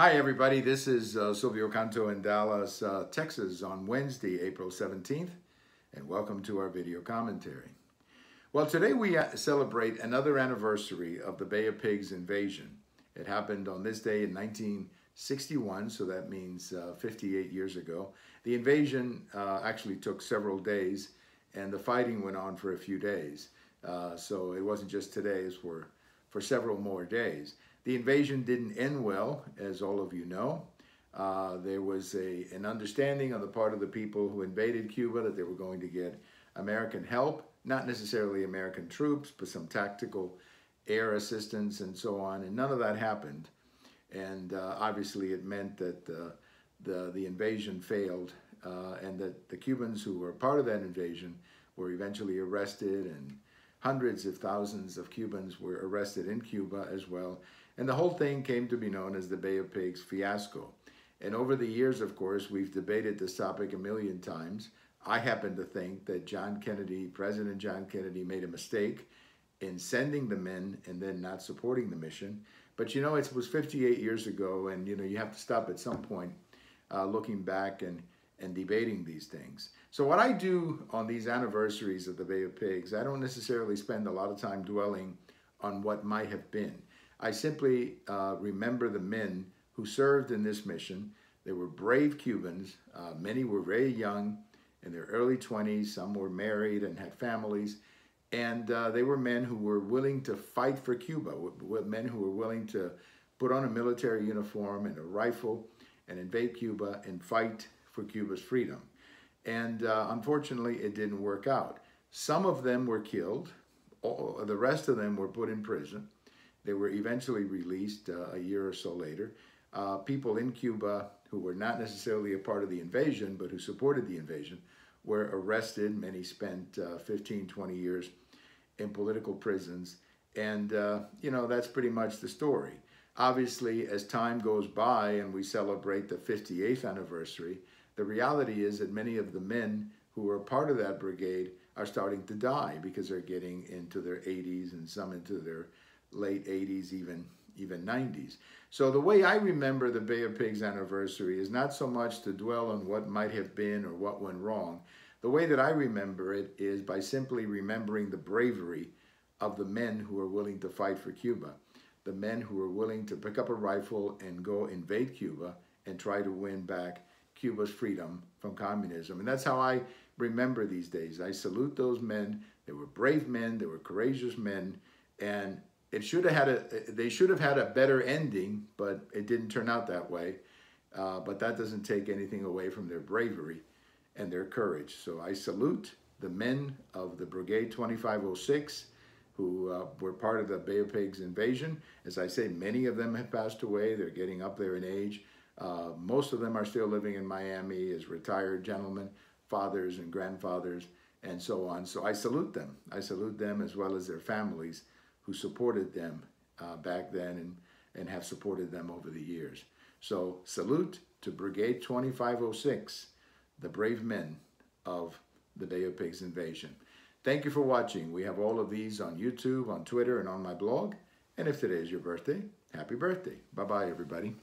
Hi everybody, this is Silvio Canto in Dallas, Texas on Wednesday, April 17th, and welcome to our video commentary. Well, today we celebrate another anniversary of the Bay of Pigs invasion. It happened on this day in 1961, so that means 58 years ago. The invasion actually took several days, and the fighting went on for a few days. So it wasn't just today, it's for several more days. The invasion didn't end well, as all of you know. There was an understanding on the part of the people who invaded Cuba that they were going to get American help, not necessarily American troops, but some tactical air assistance and so on, and none of that happened. And obviously it meant that the invasion failed and that the Cubans who were part of that invasion were eventually arrested, and hundreds of thousands of Cubans were arrested in Cuba as well. And the whole thing came to be known as the Bay of Pigs fiasco. And over the years, of course, we've debated this topic a million times. I happen to think that President John Kennedy made a mistake in sending the men and then not supporting the mission. But you know, it was 58 years ago, and you know, you have to stop at some point looking back and debating these things. So what I do on these anniversaries of the Bay of Pigs, I don't necessarily spend a lot of time dwelling on what might have been. I simply remember the men who served in this mission. They were brave Cubans. Many were very young, in their early 20s. Some were married and had families. And they were men who were willing to fight for Cuba, men who were willing to put on a military uniform and a rifle and invade Cuba and fight for Cuba's freedom. And unfortunately, it didn't work out. Some of them were killed. The rest of them were put in prison. They were eventually released a year or so later. People in Cuba who were not necessarily a part of the invasion, but who supported the invasion, were arrested. Many spent 15, 20 years in political prisons. And, you know, that's pretty much the story. Obviously, as time goes by and we celebrate the 58th anniversary, the reality is that many of the men who were part of that brigade are starting to die because they're getting into their 80s and some into their late 80s, even 90s. So the way I remember the Bay of Pigs anniversary is not so much to dwell on what might have been or what went wrong. The way that I remember it is by simply remembering the bravery of the men who were willing to fight for Cuba, the men who were willing to pick up a rifle and go invade Cuba and try to win back Cuba's freedom from communism. And that's how I remember these days. I salute those men. They were brave men, they were courageous men, and they should have had a better ending, but it didn't turn out that way. But that doesn't take anything away from their bravery and their courage. So I salute the men of the Brigade 2506 who were part of the Bay of Pigs invasion. As I say, many of them have passed away. They're getting up there in age. Most of them are still living in Miami as retired gentlemen, fathers and grandfathers, and so on. So I salute them. I salute them as well as their families who supported them back then and have supported them over the years. So salute to Brigade 2506, the brave men of the Bay of Pigs invasion. Thank you for watching. We have all of these on YouTube, on Twitter, and on my blog. And if today is your birthday, happy birthday. Bye-bye, everybody.